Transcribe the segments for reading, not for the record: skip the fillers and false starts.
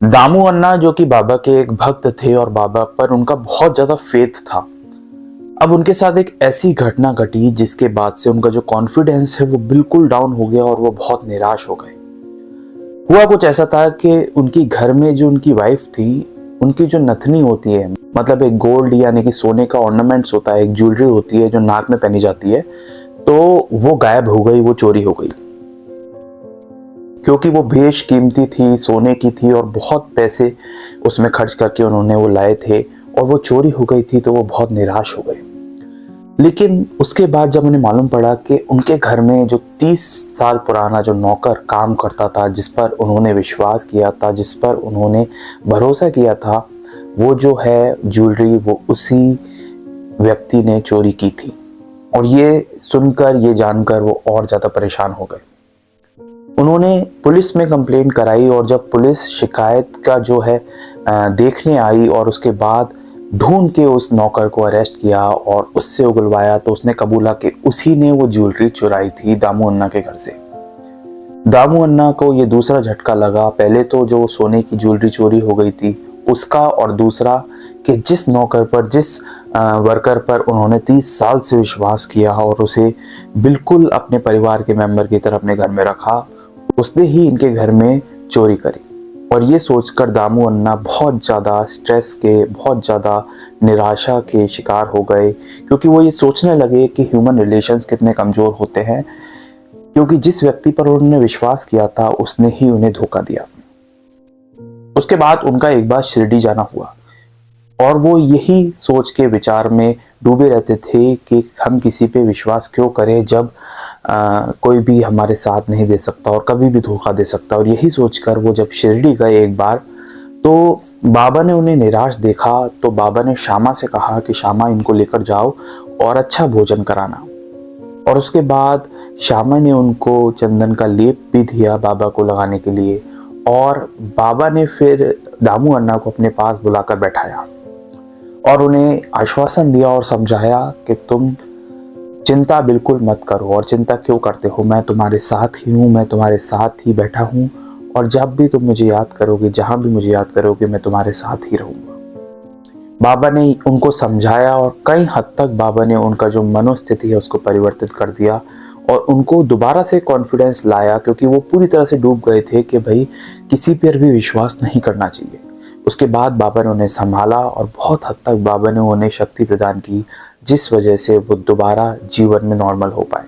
दामू अन्ना जो कि बाबा के एक भक्त थे और बाबा पर उनका बहुत ज्यादा फेथ था। अब उनके साथ एक ऐसी घटना घटी जिसके बाद से उनका जो कॉन्फिडेंस है वो बिल्कुल डाउन हो गया और वो बहुत निराश हो गए। हुआ कुछ ऐसा था कि उनकी घर में जो उनकी वाइफ थी, उनकी जो नथनी होती है, मतलब एक गोल्ड यानी कि सोने का ऑर्नामेंट्स होता है, एक ज्वेलरी होती है जो नाक में पहनी जाती है, तो वो गायब हो गई, वो चोरी हो गई। क्योंकि वो बेशकीमती थी, सोने की थी और बहुत पैसे उसमें खर्च करके उन्होंने वो लाए थे और वो चोरी हो गई थी, तो वो बहुत निराश हो गए। लेकिन उसके बाद जब उन्हें मालूम पड़ा कि उनके घर में जो 30 साल पुराना जो नौकर काम करता था, जिस पर उन्होंने विश्वास किया था, जिस पर उन्होंने भरोसा किया था, वो जो है ज्वेलरी वो उसी व्यक्ति ने चोरी की थी। और ये सुनकर, ये जानकर वो और ज़्यादा परेशान हो गए। उन्होंने पुलिस में कंप्लेंट कराई और जब पुलिस शिकायत का जो है देखने आई और उसके बाद ढूंढ के उस नौकर को अरेस्ट किया और उससे उगलवाया, तो उसने कबूला कि उसी ने वो ज्वेलरी चुराई थी दामू अन्ना के घर से। दामू अन्ना को ये दूसरा झटका लगा। पहले तो जो सोने की ज्वेलरी चोरी हो गई थी उसका, और दूसरा कि जिस नौकर पर, जिस वर्कर पर उन्होंने 30 साल से विश्वास किया और उसे बिल्कुल अपने परिवार के मेंबर की तरह अपने घर में रखा, उसने ही इनके घर में चोरी करी। और ये सोचकर दामू अन्ना बहुत ज़्यादा स्ट्रेस के, बहुत ज़्यादा निराशा के शिकार हो गए, क्योंकि वो ये सोचने लगे कि ह्यूमन रिलेशंस कितने कमज़ोर होते हैं, क्योंकि जिस व्यक्ति पर उन्होंने विश्वास किया था उसने ही उन्हें धोखा दिया। उसके बाद उनका एक बार शिरडी जाना हुआ और वो यही सोच के विचार में डूबे रहते थे कि हम किसी पे विश्वास क्यों करें जब कोई भी हमारे साथ नहीं दे सकता और कभी भी धोखा दे सकता। और यही सोचकर वो जब शिरडी गए एक बार, तो बाबा ने उन्हें निराश देखा, तो बाबा ने श्यामा से कहा कि श्यामा, इनको लेकर जाओ और अच्छा भोजन कराना। और उसके बाद श्यामा ने उनको चंदन का लेप भी दिया बाबा को लगाने के लिए, और बाबा ने फिर दामू अन्ना को अपने पास बुलाकर बैठाया और उन्हें आश्वासन दिया और समझाया कि तुम चिंता बिल्कुल मत करो। और चिंता क्यों करते हो, मैं तुम्हारे साथ ही हूँ, मैं तुम्हारे साथ ही बैठा हूँ, और जब भी तुम मुझे याद करोगे, जहाँ भी मुझे याद करोगे, मैं तुम्हारे साथ ही रहूँगा। बाबा ने उनको समझाया और कई हद तक बाबा ने उनका जो मनोस्थिति है उसको परिवर्तित कर दिया और उनको दोबारा से कॉन्फिडेंस लाया, क्योंकि वो पूरी तरह से डूब गए थे कि भाई किसी पर भी विश्वास नहीं करना चाहिए। उसके बाद बाबा ने उन्हें संभाला और बहुत हद तक बाबा ने उन्हें शक्ति प्रदान की, जिस वजह से वो दोबारा जीवन में नॉर्मल हो पाए।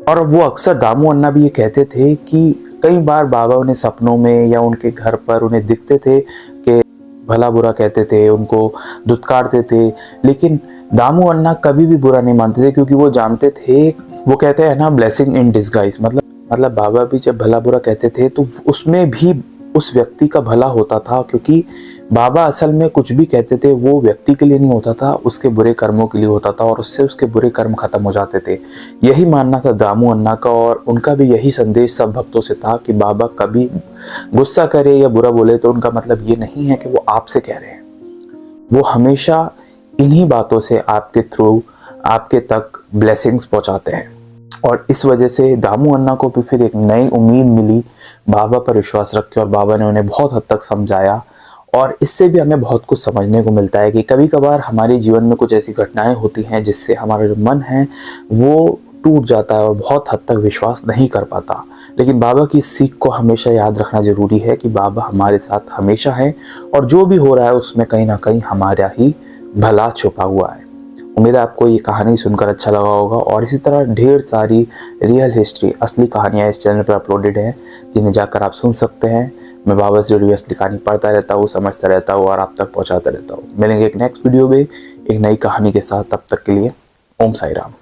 और वो अक्सर दामू अन्ना भी ये कहते थे कि कई बार बाबा उन्हें सपनों में या उनके घर पर उन्हें दिखते थे कि भला बुरा कहते थे, उनको धुतकारते थे, लेकिन दामू अन्ना कभी भी बुरा नहीं मानते थे, क्योंकि वो जानते थे, वो कहते हैं ना, ब्लेसिंग इन डिस्गाइज, मतलब बाबा भी जब भला बुरा कहते थे तो उसमें भी उस व्यक्ति का भला होता था, क्योंकि बाबा असल में कुछ भी कहते थे वो व्यक्ति के लिए नहीं होता था, उसके बुरे कर्मों के लिए होता था और उससे उसके बुरे कर्म खत्म हो जाते थे। यही मानना था दामू अन्ना का और उनका भी यही संदेश सब भक्तों से था कि बाबा कभी गुस्सा करे या बुरा बोले तो उनका मतलब ये नहीं है कि वो आपसे कह रहे हैं, वो हमेशा इन्हीं बातों से आपके थ्रू आपके तक ब्लेसिंग्स पहुंचाते हैं। और इस वजह से दामू अन्ना को भी फिर एक नई उम्मीद मिली, बाबा पर विश्वास रख के, और बाबा ने उन्हें बहुत हद तक समझाया। और इससे भी हमें बहुत कुछ समझने को मिलता है कि कभी कभार हमारे जीवन में कुछ ऐसी घटनाएं होती हैं जिससे हमारा जो मन है वो टूट जाता है और बहुत हद तक विश्वास नहीं कर पाता। लेकिन बाबा की सीख को हमेशा याद रखना जरूरी है कि बाबा हमारे साथ हमेशा है और जो भी हो रहा है उसमें कहीं ना कहीं हमारा ही भला छुपा हुआ है। उम्मीद है आपको ये कहानी सुनकर अच्छा लगा होगा और इसी तरह ढेर सारी रियल हिस्ट्री, असली कहानियाँ इस चैनल पर अपलोडेड हैं, जिन्हें जाकर आप सुन सकते हैं। मैं बाबा से जुड़ी हुई असली कहानी पढ़ता रहता हूँ, समझता रहता हूँ और आप तक पहुँचाता रहता हूँ। मिलेंगे एक नेक्स्ट वीडियो में एक नई कहानी के साथ, तब तक के लिए ओम साई राम।